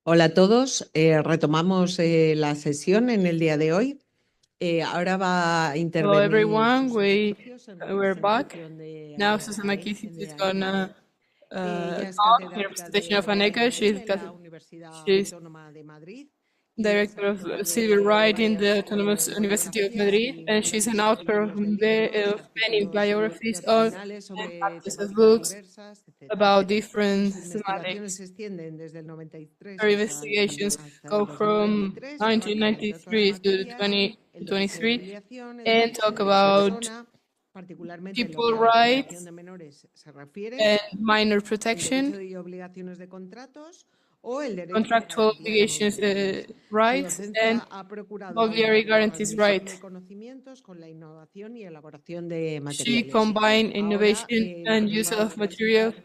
Hola a todos, retomamos la sesión en el día de hoy. Ahora va a Hello intervenir everyone, Susana Quicios en we're back. representación de Now ANECA, Susana en Quicios de is ANECA. gonna Ella es talk in catedrática representation of de ANECA. Derecho en la Universidad She's Autónoma de Madrid y es director autora of civil de right in the varias Autonomous University of monografías Madrid, y and she's an numerosos author of, libros de libros, of many artículos biographies on doctrinales and sobre practice of temáticas books diversas, etcétera. about different Sus investigaciones thematics. se extienden desde el Her 93 investigations hasta el go from 2023 y abarcan, entre otras 1993 to materias, el derecho de 2023 filiación, el and derecho talk de about persona, particularmente en lo que people a la protección rights de menores se refiere, and minor el derecho protection, y obligaciones de contratos o el derecho a la contractual garantía de obligations, movilidades. Su rights, and docencia ha procurado mobiliary combinar la guarantees transmisión de rights. conocimientos con la innovación y elaboración de She materiales. combined Ahora innovation and nos use va a of material presentar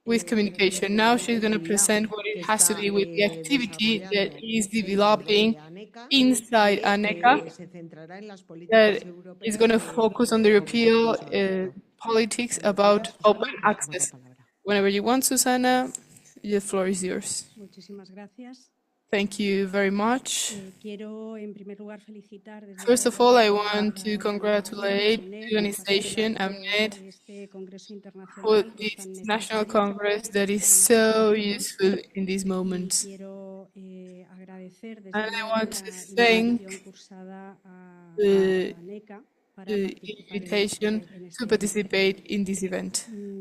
with communication. Now she's going to present what que it has to está be with the activity that desarrollando is dentro developing de ANECA inside y ANECA se centrará en las políticas that is going europeas to de focus on the open European acceso abierto. politics Cuando about quieras, open Susana, te damos la access. palabra. Whenever you want, Susana, the floor is yours. Muchísimas gracias. Thank you very much. Quiero, en primer lugar, felicitar desde First aquí of all, I a want to Síguenos, congratulate the ANEC, que organization, facilita AMNET, este congreso for internacional que es this tan national necesario congress that is en estos so momentos. useful in these Y moments. quiero agradecer, And desde I luego, want to la invitación thank cursada the, a ANECA para the participar invitation en to este evento. participate in this event.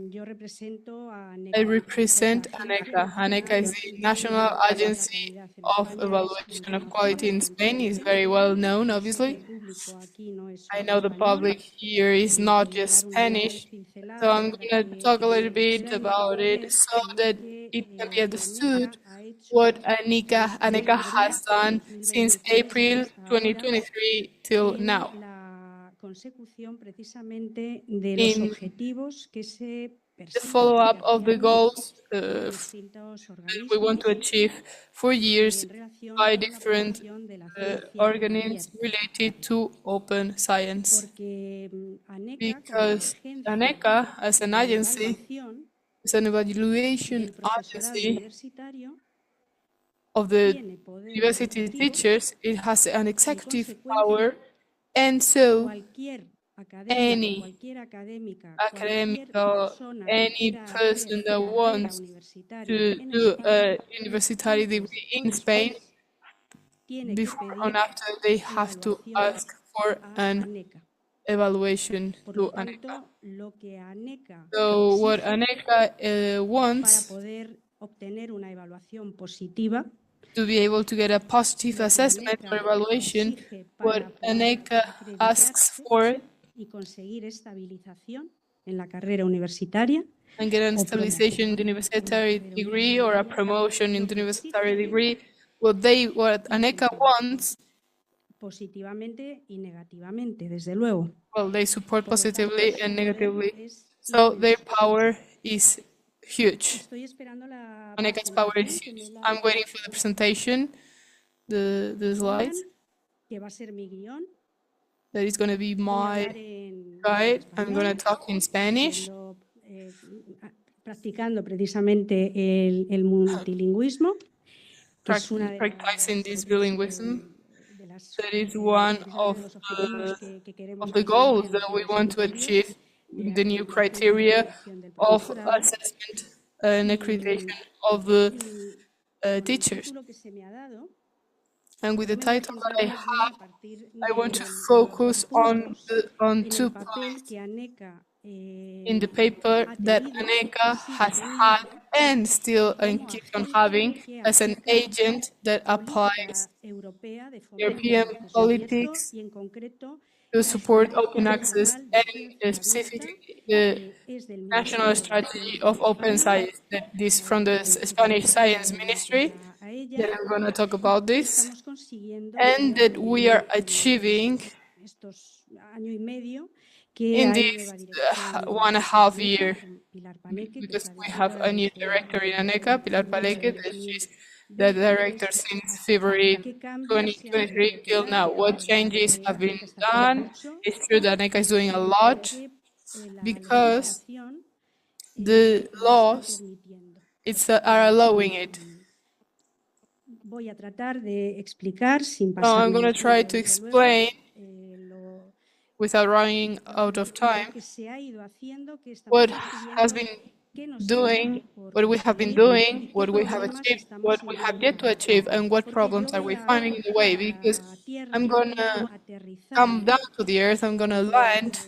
Yo represento a I ANECA. ANECA es la represent Agencia ANECA. ANECA Nacional is the de National Evaluación de la Agency Calidad en of España, es Evaluation muy of Quality conocida, in es muy Spain. Is conocida. very well known, Sé que obviously. el público aquí no es I solo know the español. public here is not Quería just dar unas breves Spanish, so pinceladas I'm para going to talk a little que bit puedan about it entender so lo that que it can be understood ANECA ha hecho what desde ANECA abril has de done since 2023 April hasta ahora 2023 till en now. la consecución precisamente de los In objetivos que se the persiguen desde follow-up of hace the años goals por distintos that we want to organismos achieve for years en relación by con la different promoción de la ciencia organisms abierta. related to open science. Porque ANECA, como Because agencia ANECA, as an de agency, evaluación is an evaluation del profesorado agency universitario, of the tiene poder university ejecutivo teachers, it has an y, en executive consecuencia, power, and so cualquier académico, any cualquier académica, academic cualquier or persona que any quiera hacer person that carrera wants universitaria to en do a España, university antes degree o in Spain, después, tiene que before and pedir after they have to evaluación ask for a an ANECA. evaluation Por to lo ANECA. tanto, lo que ANECA So what exige ANECA para wants poder obtener una evaluación positiva, to be able to get a positive lo que assessment or ANECA evaluation, exige what para poder ANECA asks acreditarse for y conseguir estabilización en la carrera universitaria and get a o stabilization in the promoción en la university carrera degree or a universitaria, promotion in lo the que university exige degree, what ANECA impulsar wants, positivamente y negativamente, desde luego. well, they support Por lo tanto, positively su and poder negatively. es So their inmenso. power is huge. Estoy esperando la ANECA's power is presentación, que me huge. la I'm waiting for the presentation, the pongan, slides. que va a ser mi guión. That is going to be Voy a my hablar en guide. I'm going to español, talk in Spanish, practicando precisamente el multilingüismo, que es una practicing this bilingualism. That is one precisamente de los objetivos que of queremos the conseguir goals en el that we congreso want to anterior, achieve, de the new acreditación y criteria acreditación del of profesorado. assessment and accreditation Y of the con el teachers. título que se me ha dado, And with yo the me voy a title that centrar I más bien have, a partir I want to de los dos focus puntos on en el 2 papel points que ANECA in the paper ha that tenido y ANECA sigue has had teniendo and still and como keeps on agente having que as an aplica agent that applies política europea de fomento European del acceso abierto politics y, en concreto, to la support open Estrategia access Nacional de and Ciencia Abierta, specifically the que es del national Ministerio de strategy Ciencia of de open España. science, that this Ahora from the Spanish me voy a Science dedicar Ministry, a ella, that I'm going to talk y about que this, estamos consiguiendo and that we are achieving estos año y medio que in hay this nueva dirección 1.5 en ANECA, year, con Pilar Paleque, que es because la we have directora a new desde director in ANECA, Pilar febrero de Paleque, that she's the 2023 director since hasta ahora. February ¿Qué cambios se han podido 2023 till operar? now. Porque What la verdad changes que have been ANECA está haciendo done? mucho, It's true that ANECA is doing a lot porque la because legislación the lo está laws permitiendo. are allowing it. Voy a tratar de explicar sin Now I'm pasarme going de to try tiempo, to desde luego, explain lo, without running out of lo time que se ha ido haciendo, qué estamos what has consiguiendo, been qué nos queda doing, por what we have been conseguir y doing, qué what we have problemas achieved, estamos what we have yet to intentando. achieve, and what Porque yo problems are voy we a finding in the way. bajar Because a tierra, I'm voy gonna a aterrizar come down to the earth, I'm gonna land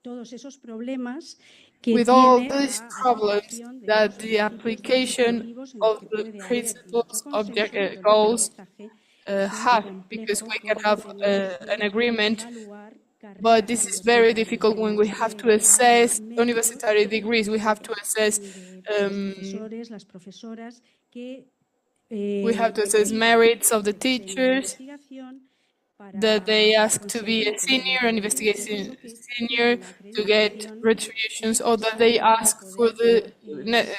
todos esos problemas que with all tiene these la problems aplicación de that los the principios de los application objetivos en los of que the puede haber mucho principles, consenso, pero el goals aprendizaje es muy have, because complejo we can porque have tenemos an que agreement. evaluar But carreras this is very universitarias. difficult when we Tenemos have que to evaluar assess méritos university degrees. We have to assess de los profesores, las profesoras que exigen merits of the que estén en teachers, investigación that they para ask to be conseguir a tener un senior, an premio y sobre investigation todo que senior, tienen la to get acreditación retributions, or that they necesaria para ask for poder the optar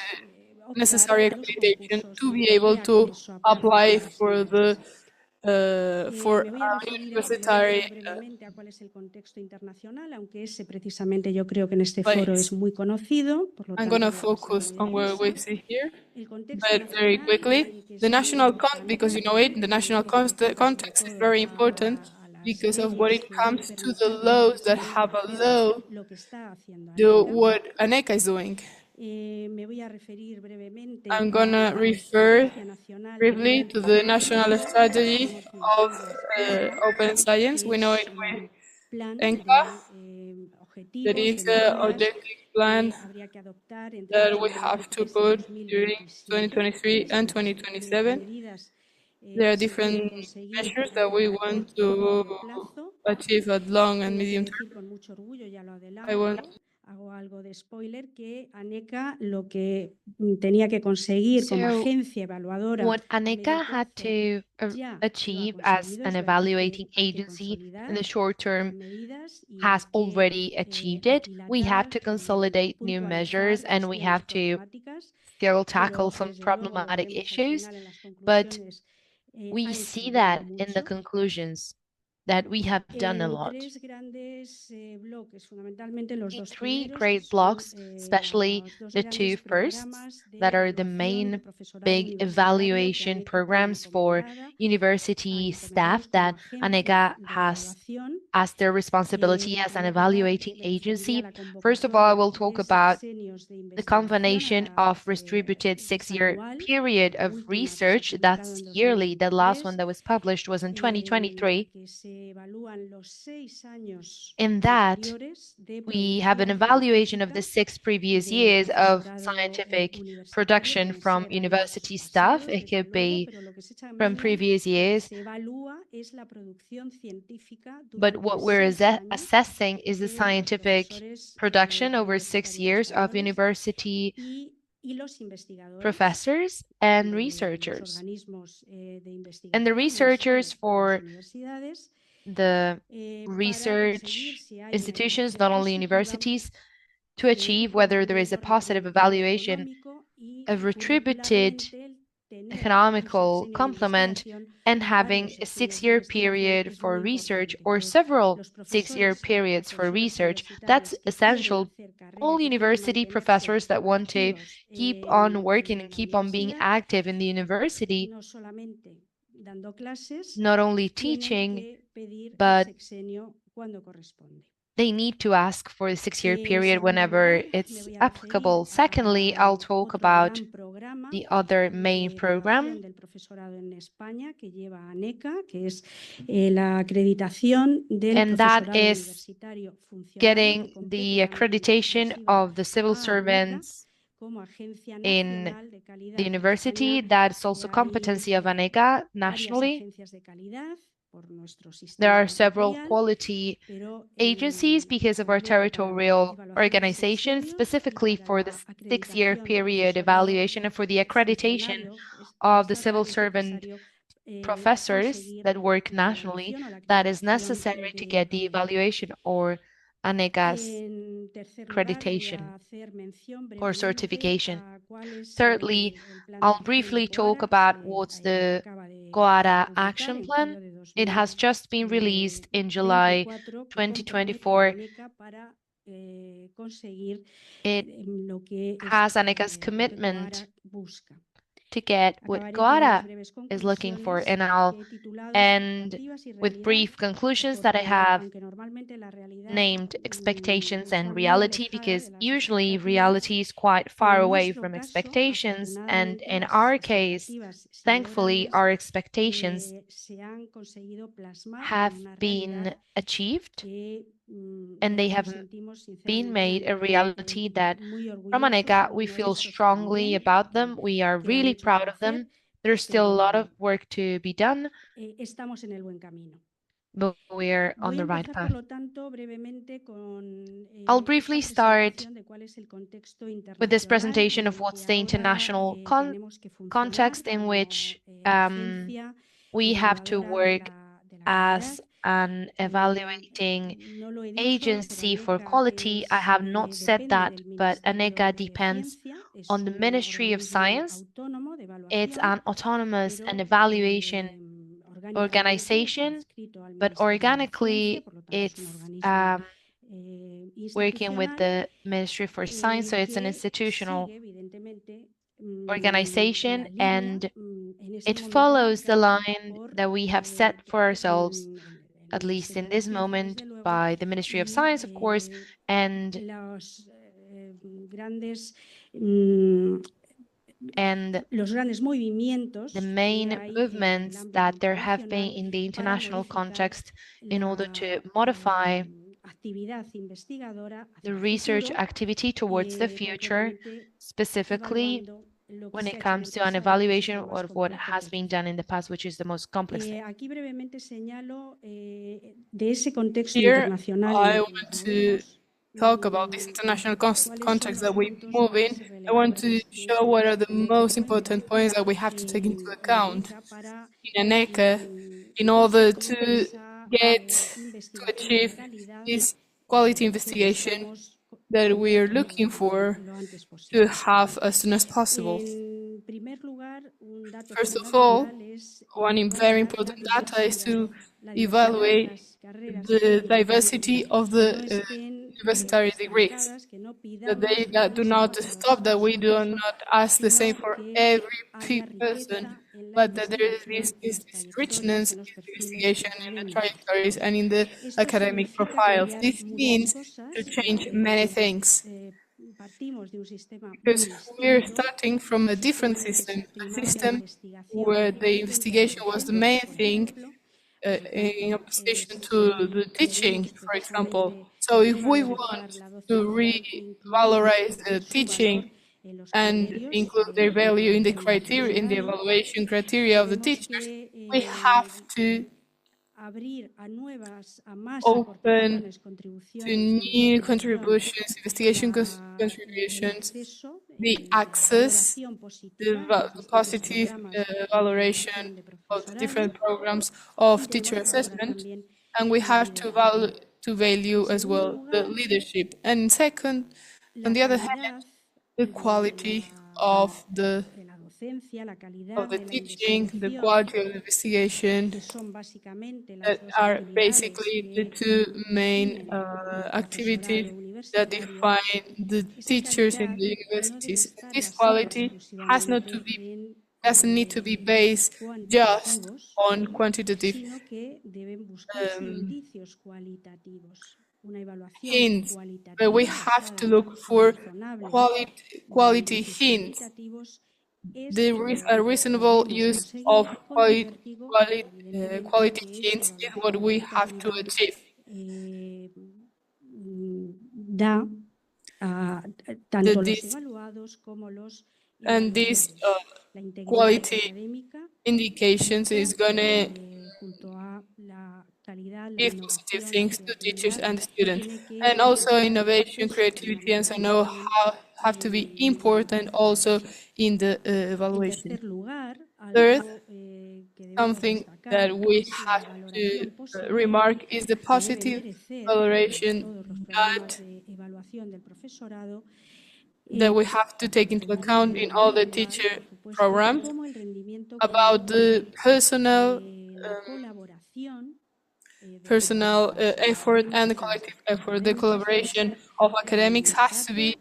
necessary a los accreditation concursos to be de able to acceso a plazas apply for the universitarias. for Me voy a referir, en primer universitary lugar, brevemente a cuál es el contexto internacional, aunque ese precisamente yo creo que en este foro es place. muy conocido, por lo I'm tanto gonna voy a pasar focus muy on what we deprisa. see here, El contexto but very nacional, quickly, que the es muy national because importante, you know it, the national tiene que ver sobre context is todo very important a las because of what leyes it que han comes to the permitido laws that poder have a hacer law lo que está haciendo do ANECA. what ANECA is doing. Me voy a referir brevemente I'm a gonna la refer Estrategia Nacional de briefly Nivel to the national Universitario, la strategy conocemos como of siglas ENCA, open science. que We know es it with un plan ENCA, de that objetivos, de is the medidas objective que plan habría que adoptar entre that we have to 2023 y put during 2027. 2023 Son and una serie de 2027. medidas There are que se quieren different conseguir measures that we a want corto y medio to plazo. achieve at long and Tengo que medium decir term. con mucho orgullo, ya lo I want adelanto, hago algo de spoiler, que ANECA lo que tenía que conseguir como So, agencia evaluadora what a medio ANECA had plazo to ya lo ha achieve as conseguido, an es verdad que evaluating hay que agency consolidar in the short term medidas y hay has que already achieved it. We have aquilatar to y consolidate new measures puntualizar and we cuestiones have to problemáticas, still tackle pero some desde luego lo problematic vemos al issues. final en las But conclusiones, we ha hecho see ya that in the mucho. conclusions that we have done a En lot. tres grandes bloques, fundamentalmente los In dos three primeros, que great son blocks, especially los dos the two grandes firsts programas de that are the evaluación de main profesorado big universitario que evaluation ANECA tiene programs como for mirada, university encomendados staff como that agencia ANECA de has evaluación. as their responsibility En as an primer lugar, evaluating me referiría a agency. la First of all, I convocatoria will talk de about sexenios de the investigación a combination la of distributed six-year bisanual, period la of última que se ha research publicado that's en yearly. The last one 2023, that was published was in en la 2023. que se evalúan los 6 años In that, anteriores de we have an producción evaluation of científica the 6 previous de years of profesorado scientific universitario. production Pueden from ser años university staff. pasados, It desde could luego, be pero lo que se from examina, previous lo que years. se evalúa es la producción científica But durante what we're 6 años assessing is the de los scientific profesores production over 6 years universitarios of españoles university y los investigadores professors and de los researchers. organismos de And the investigación, no researchers solo de las for universidades, the para conseguir research si hay una institutions, evaluación not only positiva universities, to achieve whether there is a mayor positive reconocimiento evaluation económico y of retributed curricularmente el tener un economical sexenio de complement investigación and o having varios a sexenios de 6-year investigación period es for muy research importante, or que several los 6-year profesores y periods for profesoras research. That's universitarios que quieren essential. hacer carrera, All que quieren university mantenerse professors that want to activos keep on working and en la keep on being universidad, active in the university, no solamente dando clases, not only tienen teaching, que pedir el but sexenio cuando corresponde. they need to ask for the 6-year En period segundo whenever lugar, me it's voy a referir applicable. Secondly, a I'll talk otro about gran programa the other main de evaluación program, del profesorado en España que lleva ANECA, que es la acreditación del and that profesorado is universitario funcionario, que getting compete the de manera accreditation exclusiva of the civil a ANECA servants como agencia in nacional de the calidad. En university. España That's also hay competency of ANECA varias nationally. agencias de calidad por nuestro There sistema are several territorial, quality pero agencies because of our solamente para la territorial evaluación de organization, sexenios y specifically para for the la 6-year acreditación del period profesorado evaluation and for the accreditation funcionario of the civil estatal es servant necesario professors conseguir that work la nationally. evaluación o la That is acreditación necessary to de get the ANECA. evaluation or ANECA's En tercer lugar, voy accreditation a hacer mención or brevemente certification. a cuál es Thirdly, el plan de I'll acción de briefly talk Coara que about se what's the acaba de Goara publicar action en julio plan. de It has just been released in July 2024, que compromete a 2024. ANECA para conseguir It lo que has ANECA's lo que commitment Coara busca. to get what Goara is looking for, and I'll end with brief conclusions that I have named expectations and reality, because usually reality is quite far away from expectations, and in our case, thankfully, our expectations have been achieved and they have been made a reality that from ANECA we feel strongly about them. We are really proud of them. There's still a lot of work to be done, but we're on the right path. I'll briefly start with this presentation of what's the international context in which we have to work as an evaluating agency for quality. I have not said that, but ANECA depends on the Ministry of Science. It's an autonomous and evaluation organization, but organically it's working with the Ministry for Science, so it's an institutional organization, and it follows the line that we have set for ourselves, at least in this moment, by the Ministry of Science, of course, and the main movements that there have been in the international context in order to modify the research activity towards the future, specifically when it comes to an evaluation of what has been done in the past, which is the most complex thing. Here, I want to talk about this international context that we move in. I want to show what are the most important points that we have to take into account in ANECA in order to achieve this quality investigation that we are looking for to have as soon as possible. First of all, one very important data is to evaluate the diversity of the university degrees. That they do not stop, that we do not ask the same for every person, but that there is this richness in the investigation, in the trajectories, and in the academic profiles. This means to change many things, because we're starting from a different system, a system where the investigation was the main thing, in opposition to the teaching, for example. So if we want to re-valorize the teaching and include their value in the criteria, in the evaluation criteria of the teachers, we have to open to new contributions, investigation contributions, the access, the positive evaluation of the different programs of teacher assessment, and we have to value as well the leadership. And second, on the other hand, the quality of the teaching, the quality of the investigation, that are basically the two main activities that define the teachers in the universities. This quality doesn't need to be based just on quantitative hints, but we have to look for quality hints. A reasonable use of quality hints is what we have to achieve. This quality indications is going to give positive things to teachers and students. And also innovation, creativity, and so know-how have to be important also in the evaluation. Third, something that we have to remark is the positive valoration that we have to take into account in all the teacher programs about the personal effort and the collective effort. The collaboration of academics has to be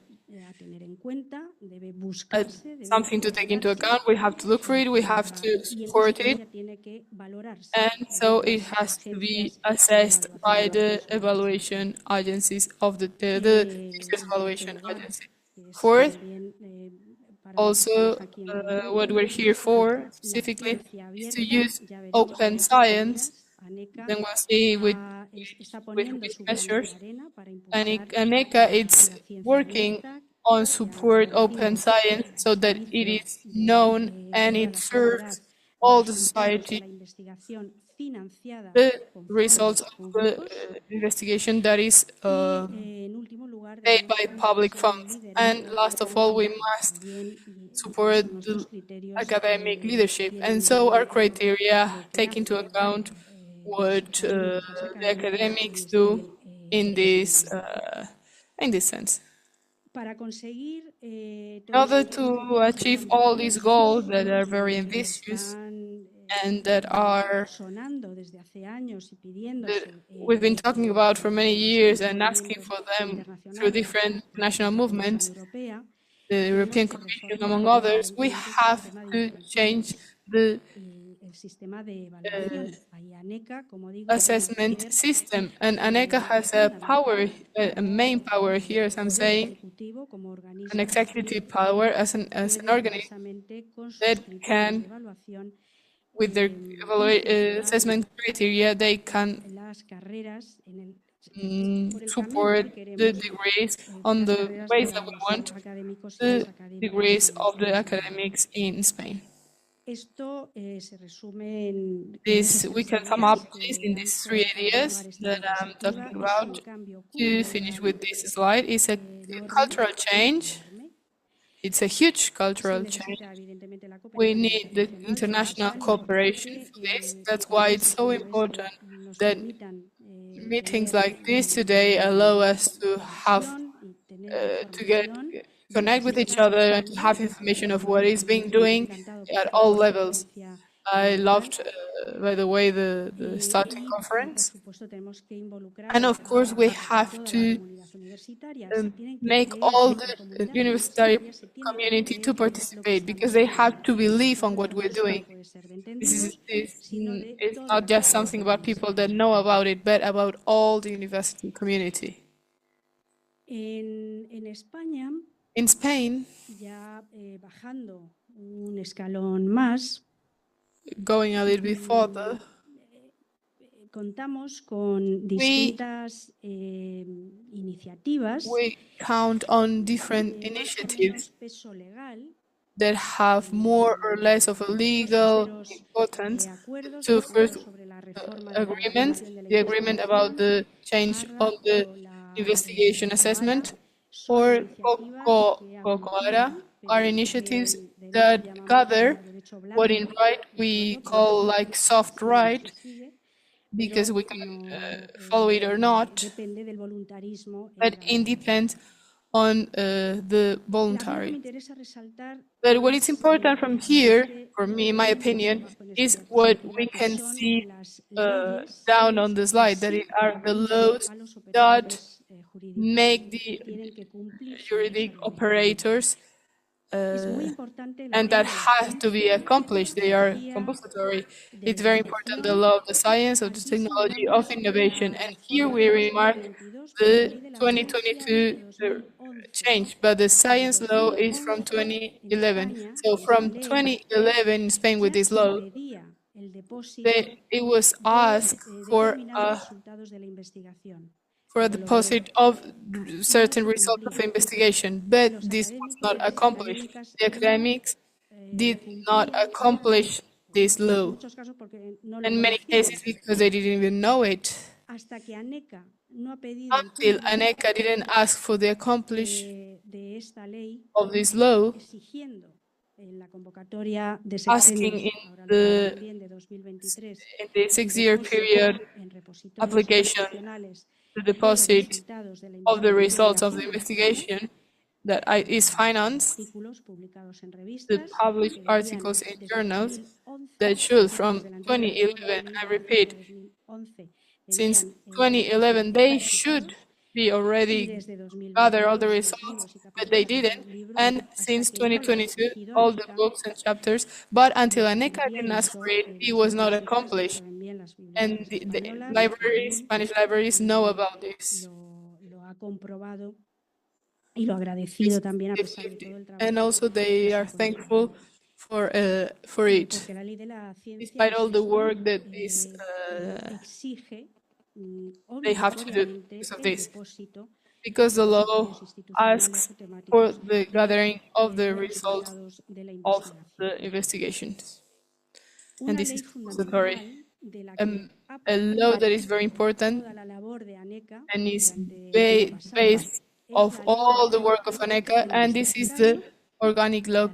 something to take into account. We have to look for it, we have to support it, and so it has to be assessed by the evaluation agencies of the teachers evaluation agency. Fourth, also, what we're here for specifically is to use open science. Then we'll see with which measures. And ANECA is working on support open science so that it is known and it serves all the society the results of the investigation that is paid by public funds. And last of all, we must support the academic leadership. And so our criteria take into account what the academics do in this sense. In order to achieve all these goals that are very ambitious and that we've been talking about for many years and asking for them through different national movements, the European Commission, among others, we have to change the assessment system. And ANECA has a power, a main power here, as I'm saying, an executive power as an organism that can, with their assessment criteria, they can support the degrees on the ways that we want, the degrees of the academics in Spain. We can sum up this in these 3 ideas that I'm talking about. To finish with this slide, it's a cultural change. It's a huge cultural change. We need the international cooperation for this. That's why it's so important that meetings like this today allow us to have connect with each other and to have information of what is being doing at all levels. I loved, by the way, the starting conference. And of course, we have to make all the university community to participate because they have to believe on what we're doing. It's not just something about people that know about it, but about all the university community. In Spain, going a little bit further, we count on different initiatives that have more or less of a legal importance. So first, agreement, the agreement about the change of the investigation assessment, or COCOARA, are initiatives that gather what in right we call like soft right, because we can follow it or not, but it depends on the voluntary. But what is important from here, for me, in my opinion, is what we can see down on the slide, that it are the laws that make the juridic operators and that has to be accomplished. They are compulsory. It's very important, the law of the science, of the technology, of innovation. And here we remark the 2022 change, but the science law is from 2011. So from 2011 in Spain with this law, it was asked for a deposit of certain results of investigation, but this was not accomplished. The academics did not accomplish this law. In many cases, because they didn't even know it. Until ANECA didn't ask for the accomplishment of this law, asking in the 6-year period application the deposit of the results of the investigation that is financed, the published articles in journals that should, from 2011, I repeat, since 2011, they should be already gather all the results, but they didn't. And since 2022, all the books and chapters, but until ANECA didn't ask for it, it was not accomplished. And the libraries, Spanish libraries, know about this. And also they are thankful for it, despite all the work that this they have to do because of this. Because the law asks for the gathering of the results of the investigations. And this is compulsory. A law that is very important and is based of all the work of ANECA, and this is the organic law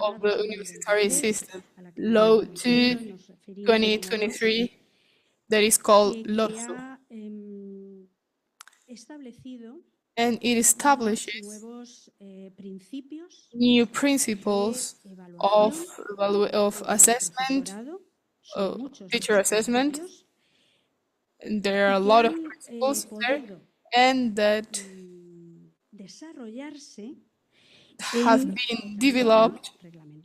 of the university system, Law 2 2023, that is called LOSU. And it establishes new principles of assessment, teacher assessment. And there are a lot of principles there, and that have been developed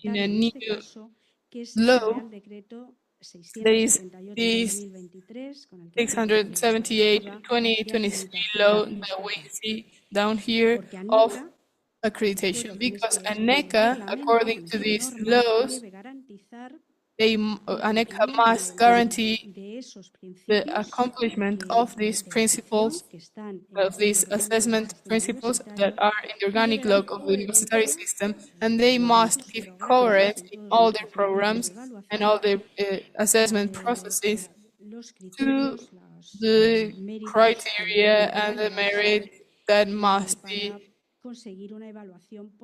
in a new law. There is this 678/2023 law that we see down here of accreditation, because ANECA, according to these laws, ANECA must guarantee the accomplishment of these principles, of these assessment principles that are in the organic law of the university system, and they must be coherent in all their programs and all their assessment processes to the criteria and the merit that must be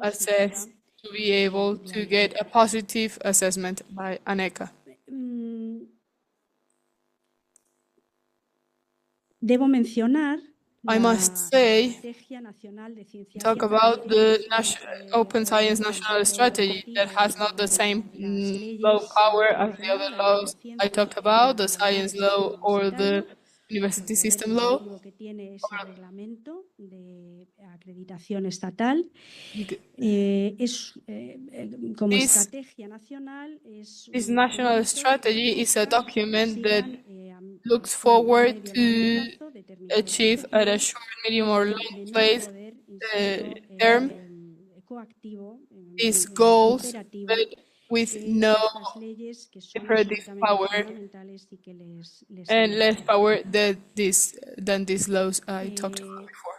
assessed to be able to get a positive assessment by ANECA. I must say, talk about the Open Science National Strategy that has not the same law power as the other laws I talked about, the science law or the university system law. This national strategy is a document that looks forward to achieve at a short, medium, or long term these goals, but with no operative power and less power than these laws I talked about before.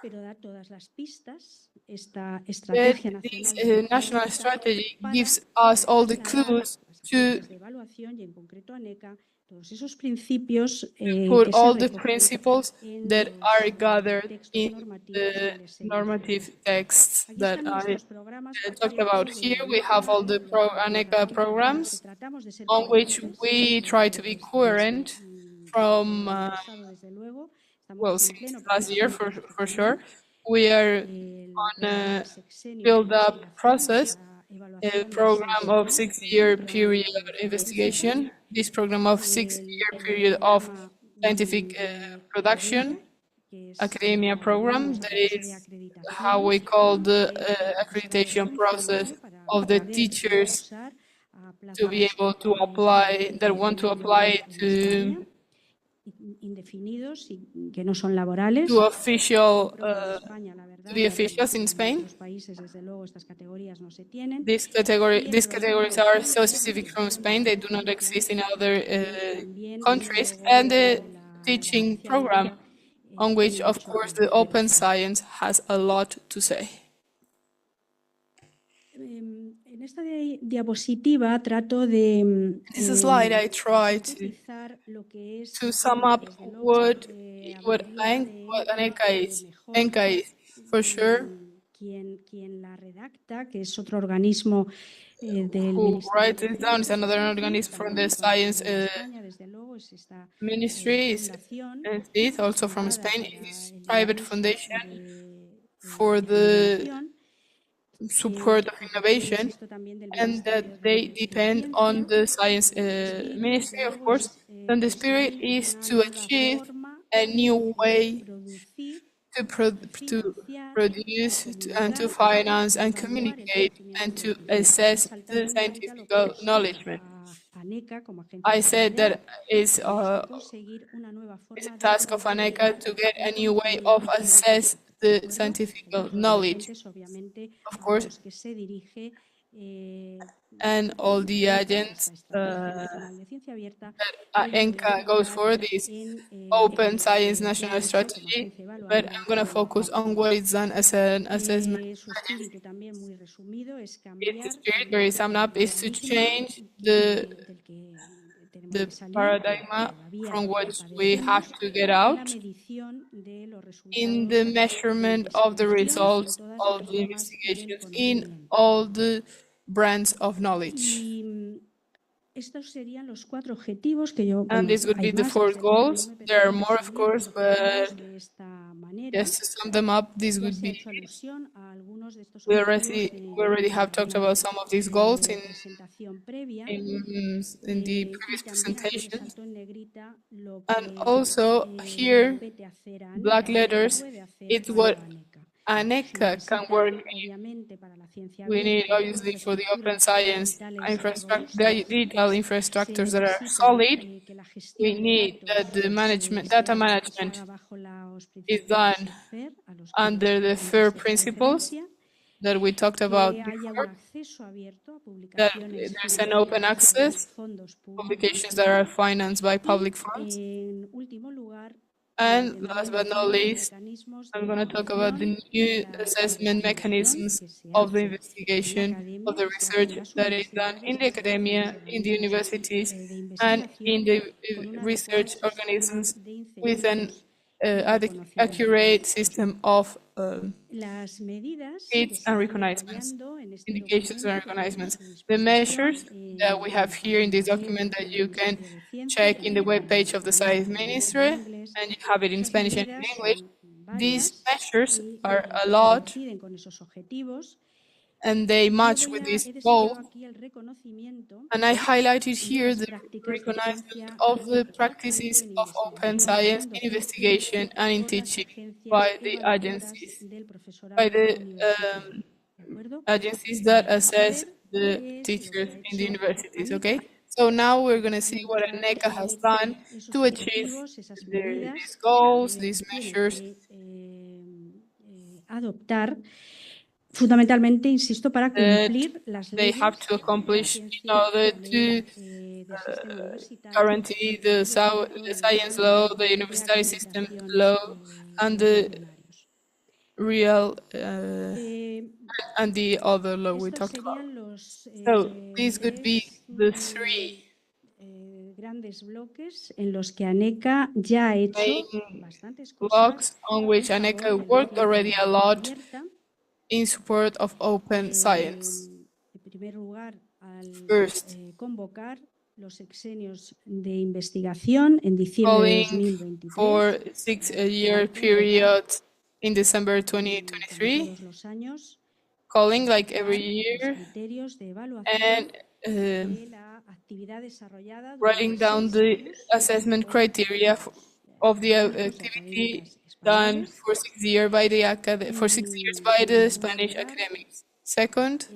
This national strategy gives us all the clues to put all the principles that are gathered in the normative texts that I talked about. Here we have all the ANECA programs on which we try to be coherent from, well, since last year for sure. We are on a build-up process, a program of 6-year period investigation, this program of 6-year period of scientific production, academia program, that is how we call the accreditation process of the teachers to be able to apply, that want to apply to official, to be officials in Spain. These categories are so specific from Spain, they do not exist in other countries, and the teaching program, on which, of course, the open science has a lot to say. This slide I try to sum up what ANECA is. ANECA is, for sure, who writes it down is another organism from the science ministry, is also from Spain. It is a private foundation for the support of innovation, and that they depend on the science ministry, of course. And the spirit is to achieve a new way to produce and to finance and communicate and to assess the scientific knowledge. I said that it's a task of ANECA to get a new way of assess the scientific knowledge, of course, and all the agents that ANECA goes for this open science national strategy, but I'm going to focus on what it's done as an assessment. Its spirit, very summed up, is to change the paradigm from what we have to get out in the measurement of the results of the investigations in all the brands of knowledge. And these would be the 4 goals. There are more, of course, but just to sum them up, these would be, we already have talked about some of these goals in the previous presentation. And also here, black letters, it's what ANECA can work in. We need, obviously, for the open science infrastructure, digital infrastructures that are solid. We need that the data management is done under the FAIR principles that we talked about before, that there's an open access, publications that are financed by public funds. And last but not least, I'm going to talk about the new assessment mechanisms of the investigation, of the research that is done in the academia, in the universities, and in the research organisms with an accurate system of hits and recognizements, indications and recognizements. The measures that we have here in this document that you can check in the webpage of the Science Ministry, and you have it in Spanish and in English. These measures are a lot, and they match with this goal. And I highlighted here the recognition of the practices of open science in investigation and in teaching by the agencies, agencies that assess the teachers in the universities, okay? So now we're going to see what ANECA has done to achieve these goals, these measures. Fundamentalmente, insisto, para cumplir las they have to accomplish in order to guarantee the science law, the university system law, and the real and the other law we talked about. So these could be the 3 main blocks on which ANECA worked already a lot in support of open science. First, calling for 6-year period in December 2023, calling like every year, and writing down the assessment criteria of the activity done for 6 years by the Spanish academics. Second,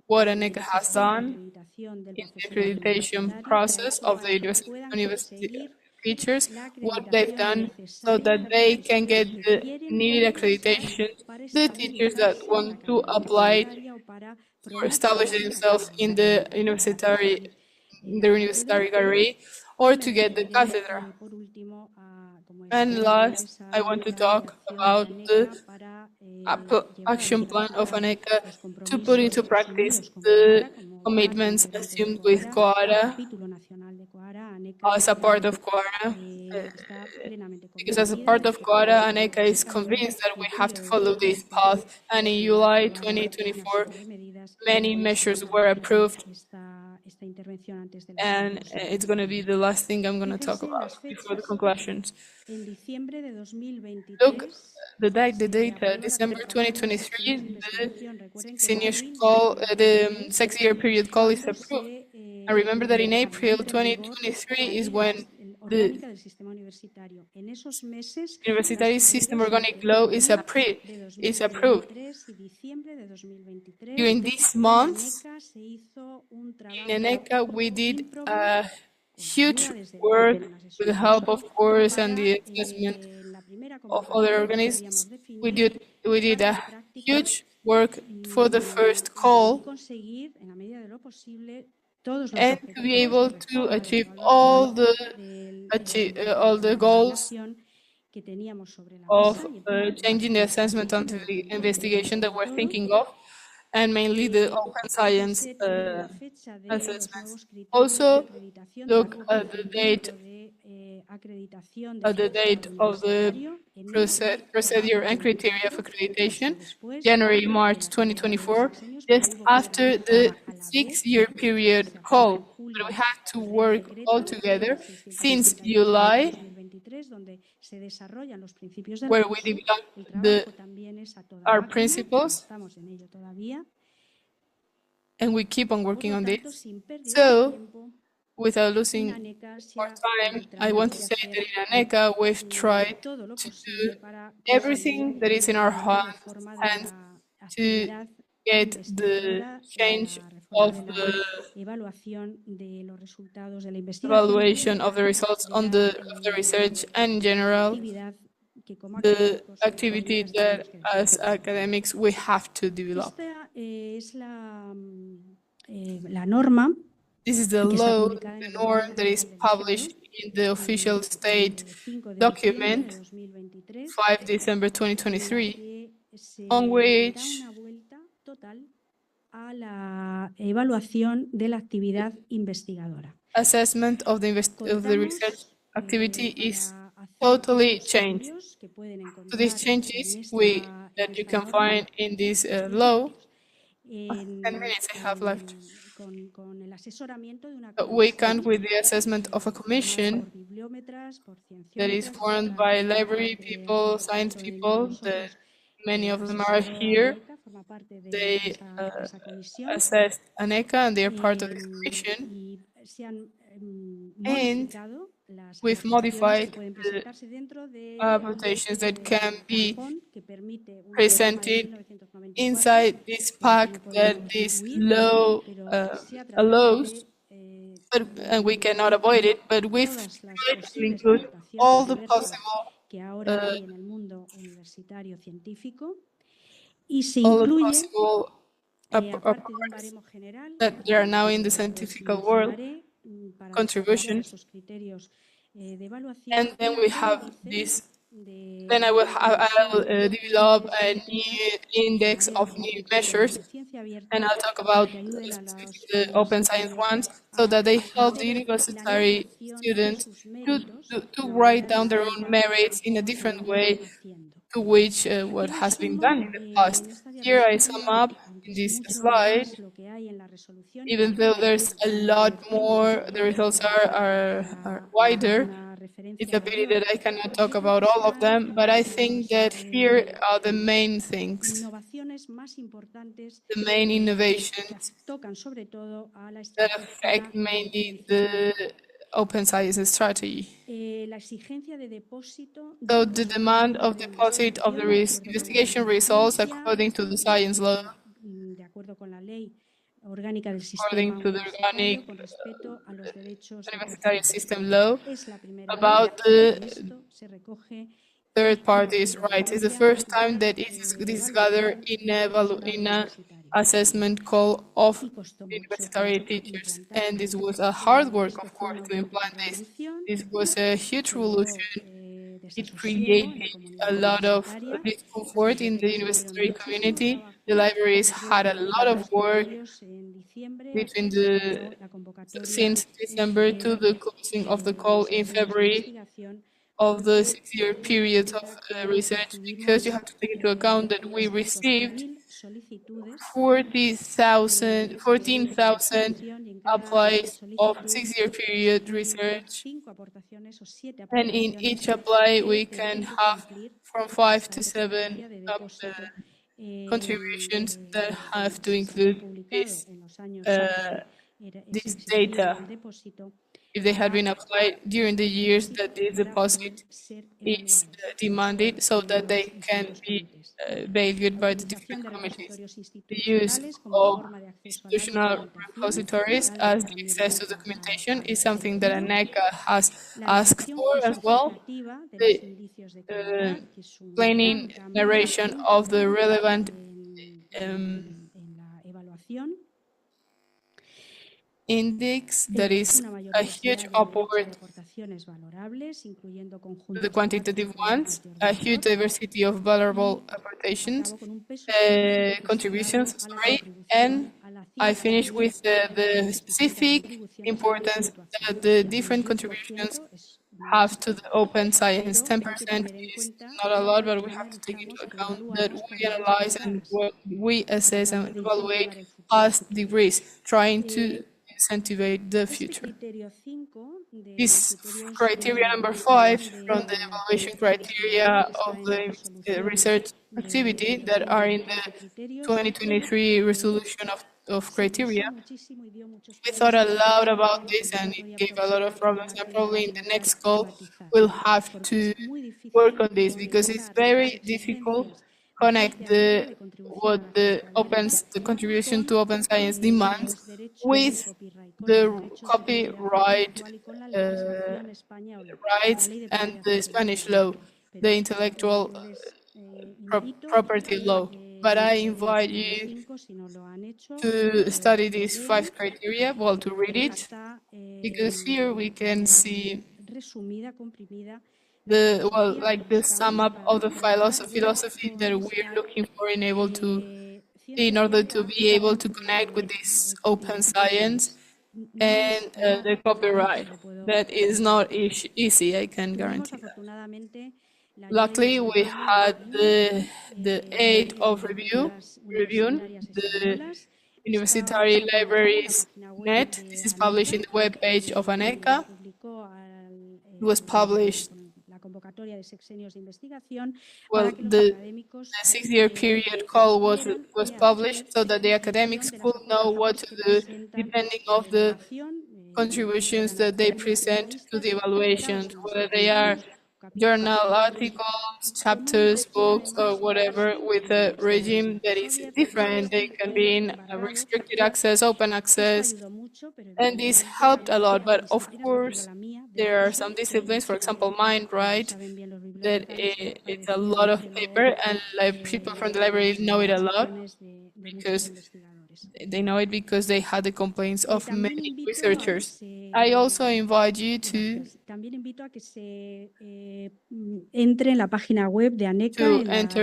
what ANECA has done in the accreditation process of the university teachers, what they've done so that they can get the needed accreditation, the teachers that want to apply or establish themselves in the university career, or to get the cathedra. And last, I want to talk about the action plan of ANECA to put into practice the commitments assumed with COARA as a part of COARA. Because as a part of COARA, ANECA is convinced that we have to follow this path, and in July 2024, many measures were approved. And it's going to be the last thing I'm going to talk about before the conclusions. Look, the data, December 2023, the 6-year period call is approved. I remember that in April 2023 is when orgánica del sistema universitario. En esos meses, University System Organic Law is approved. y diciembre de 2023, During these months, ANECA se hizo un trabajo in ANECA, we did ímprobo, a huge con ayuda work de un with the help, of course, para, and the assessment en la primera of other convocatoria que organisms. habíamos We definido did a práctica huge work for the first y call conseguir, en la medida de lo posible, todos los and to be able objetivos to de achieve reforma de all the goals legislación que teníamos sobre la of mesa y en changing the assessment on the investigation that we're thinking of, and mainly the open science la fecha de los assessments. nuevos criterios de Also, acreditación look at the date acreditación of the universitario, procedure and criteria of accreditation, después January, March 2024, just after the 6-year period call. But we had to work all together since July, 2023, donde se desarrollan los principios del where we curso. El developed trabajo también es a toda our máquina, principles, estamos en ello todavía. and we keep on Por working lo on tanto, this. sin pérdida de So, tiempo, without en losing ANECA se more ha time, I tratado want to de say hacer that in ANECA we've tried todo lo to posible do para everything that is in our reforma de hands la to actividad get the investigadora, change la reforma of de la the evaluación de los resultados de la investigación, evaluation of the results on of the research and in general actividad que como the académicos activity todavía that tenemos que as desarrollar. academics we have to develop. Esta es la norma This is the que está law, publicada en the el norm Boletín that is Oficial del published Estado in the official state 5 de diciembre de document 2023, 5 December en la 2023, que se on da which una vuelta total a la evaluación de la actividad investigadora. assessment of the research activity is totally changed. So these changes that you can find in this law, 10 minutes I have left. Con el asesoramiento de una We can, comisión with the assessment of a commission por bibliómetras, por that is cienciómetras, formed by library people, science people, that many of them are here. forma parte de They esa comisión assessed ANECA and they are part of this commission. y se han And modificado las we've adaptaciones modified que pueden the presentarse dentro de adaptations that can be cajón que permite una presented norma de 1994 inside this pack that this law allows, and we cannot avoid it, but we've tried to include all the possible, que ahora hay en el mundo universitario científico y se all the incluye possible aparte de un baremo general that they are now in the scientific world contribution. And then we have this. Then I'll develop a new index of new measures, and I'll talk about the open science ones, so that they help the university students to write down their own merits in a different way to which what has been done in the past. Here I sum up in this slide, even though there's a lot more, the results are wider. It's a pity that I cannot talk about all of them, but I think that here are the main things, the main innovations that affect mainly the open science strategy. So the demand of deposit of the investigation results according to the science law, according to the organic university system law, about the third party's rights. It's the first time that this is gathered in a assessment call of university teachers. And this was a hard work, of course, to implement this. This was a huge revolution. It created a lot of discomfort in the university community. The libraries had a lot of work between since December to the closing of the call in February of the 6-year period of research, because you have to take into account that we received 14,000 applies of 6-year period research, and in each apply we can have from 5 to 7 contributions that have to include this data. if they had been applied during the years that this deposit is demanded, so that they can be valued by the different committees. The use of institutional repositories as the access to documentation is something that ANECA has asked for as well. The explaining narration of the relevant index, that is a huge upward to the quantitative ones, a huge diversity of valuable apportations, contributions, sorry, and I finish with the specific importance that the different contributions have to the open science. 10% is not a lot, but we have to take into account that we analyze and we assess and evaluate past degrees, trying to incentivize the future. This criteria number 5 from the evaluation criteria of the research activity that are in the 2023 resolution of criteria. We thought a lot about this and it gave a lot of problems, and probably in the next call we'll have to work on this because it's very difficult connect what the contribution to open science demands with the copyright rights and the Spanish law, the intellectual property law. But I invite you to study these 5 criteria, well, to read it, because here we can see the sum up of the philosophy that we're looking for in order to be able to connect with this open science and the copyright. That is not easy, I can guarantee that. Luckily, we had the aid of reviewing the University Libraries Net. This is published in the webpage of ANECA. It was published. Well, the 6-year period call was published so that the academics could know what to do depending of the contributions that they present to the evaluations, whether they are journal articles, chapters, books, or whatever, with a regime that is different. They can be in a restricted access, open access, and this helped a lot. But of course, there are some disciplines, for example, mine, right, that it's a lot of paper, and like people from the library know it a lot because they know it because they had the complaints of many researchers. I also invite you to enter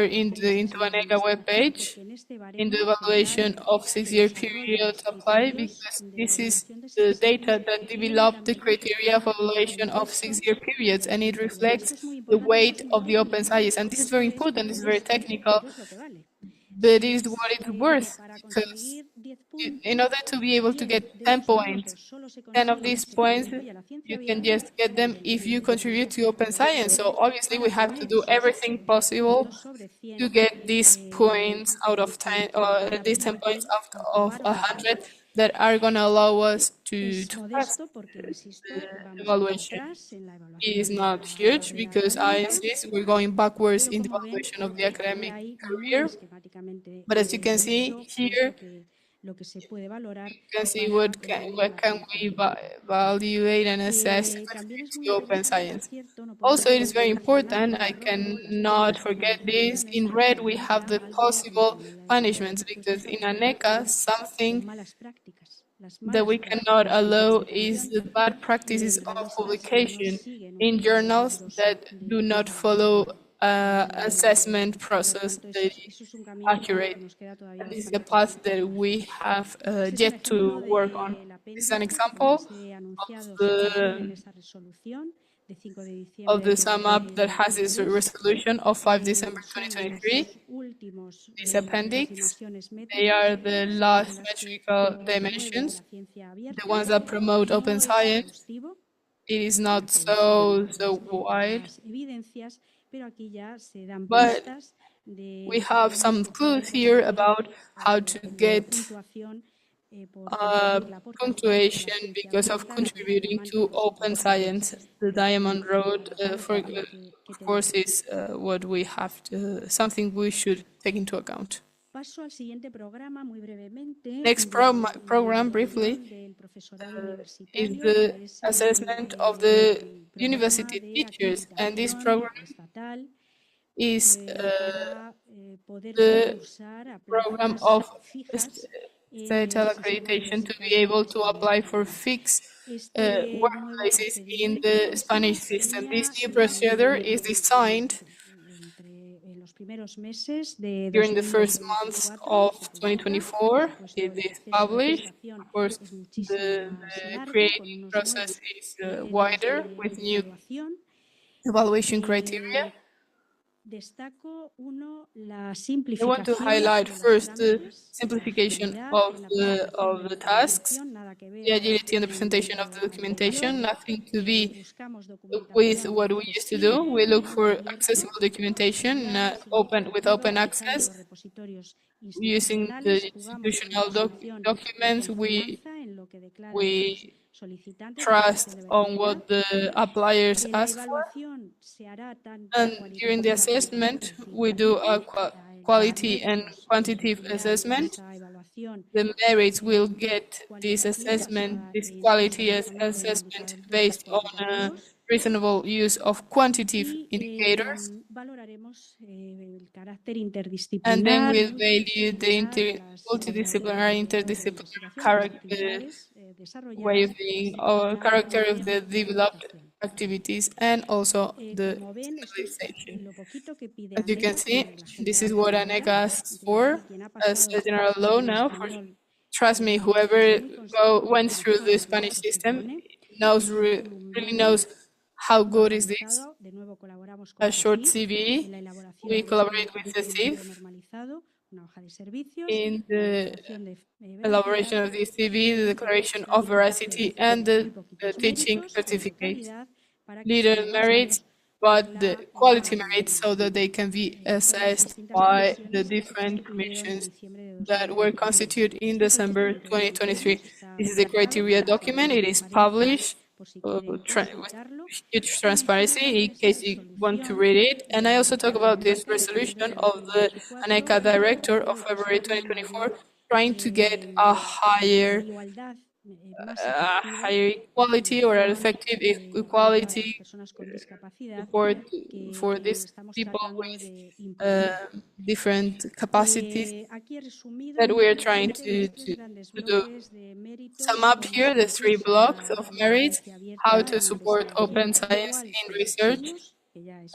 into ANECA webpage in the evaluation of 6-year periods apply, because this is the data that developed the criteria of evaluation of 6-year periods, and it reflects the weight of the open science. And this is very important, this is very technical, but it is what it's worth, because in order to be able to get 10 points, 10 of these points, you can just get them if you contribute to open science. So obviously we have to do everything possible to get these points out of 10, or these 10 points out of 100 that are going to allow us to pass the evaluation. It is not huge because I insist we're going backwards in the evaluation of the academic career. But as you can see here, you can see what can we evaluate and assess to open science. Also, it is very important, I cannot forget this, in red we have the possible punishments, because in ANECA something that we cannot allow is the bad practices of publication in journals that do not follow assessment process that is accurate. And this is the path that we have yet to work on. This is an example of the sum up that has this resolution of 5 December 2023. This appendix, they are the last metrical dimensions, the ones that promote open science. It is not so wide, but we have some clues here about how to get punctuation because of contributing to open science. The Diamond Road, of course, is what we have to, something we should take into account. Next program, briefly, is the assessment of the university teachers, and this program is the program of statal accreditation to be able to apply for fixed workplaces in the Spanish system. This new procedure is designed during the first months of 2024. It is published. Of course, the creating process is wider with new evaluation criteria. I want to highlight first the simplification of the tasks, the agility and the presentation of the documentation, nothing to be with what we used to do. We look for accessible documentation, with open access, using the institutional documents. We trust on what the appliers ask for. And during the assessment, we do a quality and quantitative assessment. The merits will get this assessment, this quality assessment based on a reasonable use of quantitative indicators. And then we'll value the multidisciplinary, interdisciplinary character, way of being, or character of the developed activities, and also the stabilization. As you can see, this is what ANECA asks for as a general law now. Trust me, whoever went through the Spanish system knows really knows how good is this. A short CV. We collaborate with the CIF in the elaboration of the CV, the declaration of veracity, and the teaching certificate. Leader merits, but the quality merits, so that they can be assessed by the different commissions that were constituted in December 2023. This is the criteria document. It is published with huge transparency in case you want to read it. And I also talk about this resolution of the ANECA director of February 2024, trying to get a higher equality or an effective equality support for these people with different capacities that we are trying to do. Sum up here the 3 blocks of merits: how to support open science in research,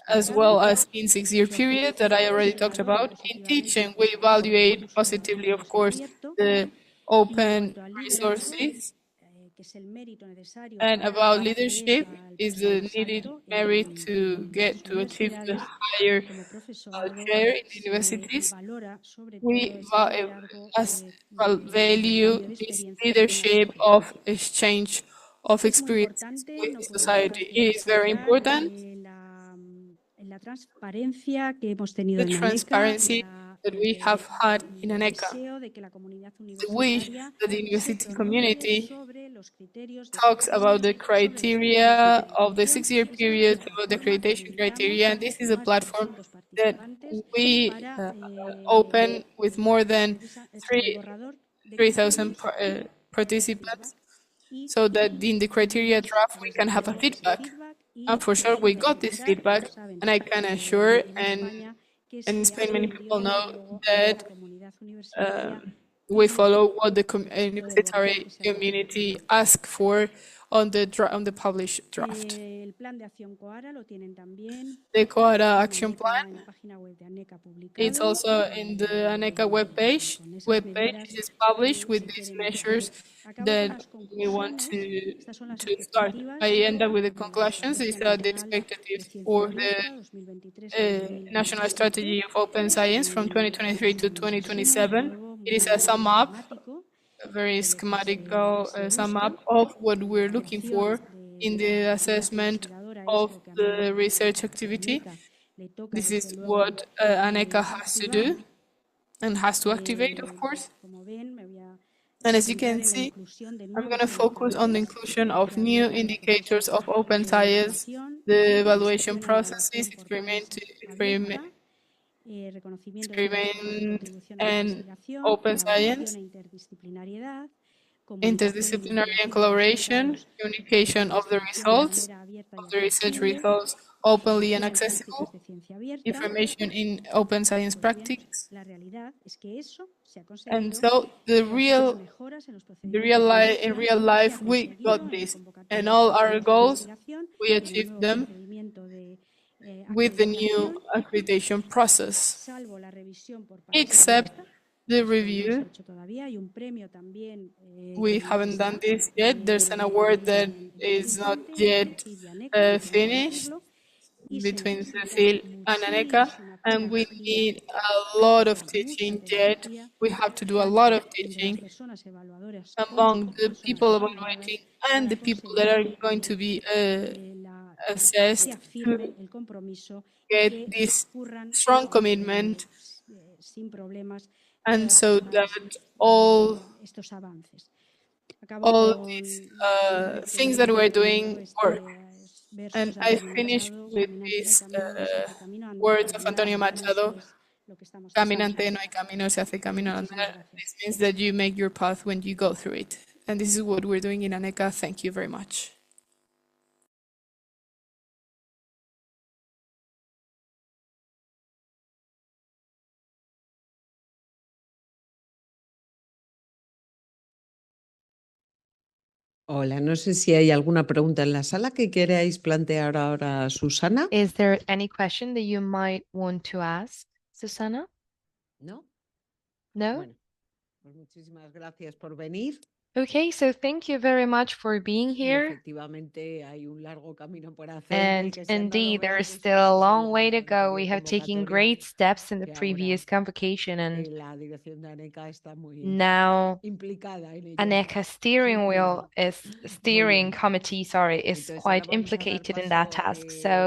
as well as in 6-year period that I already talked about. In teaching, we evaluate positively, of course, the open resources. And about leadership is the needed merit to achieve the higher chair in the universities. We value this leadership of exchange of experiences with the society. It is very important. The transparency that we have had in ANECA, the wish that the university community talks about the criteria of the 6-year period, about the accreditation criteria, and this is a platform that we open with more than 3,000 participants, so that in the criteria draft we can have a feedback. And for sure we got this feedback, and I can assure, and in Spain many people know that we follow what the university community asks for on the published draft. The COARA action plan, it's also in the ANECA webpage. It is published with these measures that we want to start. I end up with the conclusions. These are the expectations for the National Strategy of Open Science from 2023 to 2027. It is a sum up, a very schematical sum up of what we're looking for in the assessment of the research activity. This is what ANECA has to do and has to activate, of course. And as you can see, I'm going to focus on the inclusion of new indicators of open science, the evaluation processes, experiment, and open science, interdisciplinary and collaboration, communication of the results, of the research results openly and accessible, information in open science practice. And so in real life, we got this, and all our goals, we achieved them with the new accreditation process, except the review. We haven't done this yet. There's an award that is not yet finished between Cecil and ANECA, and we need a lot of teaching yet. We have to do a lot of teaching among the people evaluating and the people that are going to be assessed to get this strong commitment, and so that all these things that we're doing work. And I finish with these words of Antonio Machado: Caminante no hay camino, se hace camino al andar. This means that you make your path when you go through it. And this is what we're doing in ANECA. Thank you very much. Hola, no sé si hay alguna pregunta en la sala que queráis plantear ahora a Susana. Is there any question that you might want to ask, Susana? ¿No? No? Bueno, pues muchísimas gracias por venir. Okay, so thank you very much for being Y here. efectivamente hay un largo camino por hacer. And indeed, there is still a long way to go. We have taken great steps in the previous convocation, and La dirección de ANECA está muy now implicada en ello. ANECA steering committee, is quite implicated in that task. So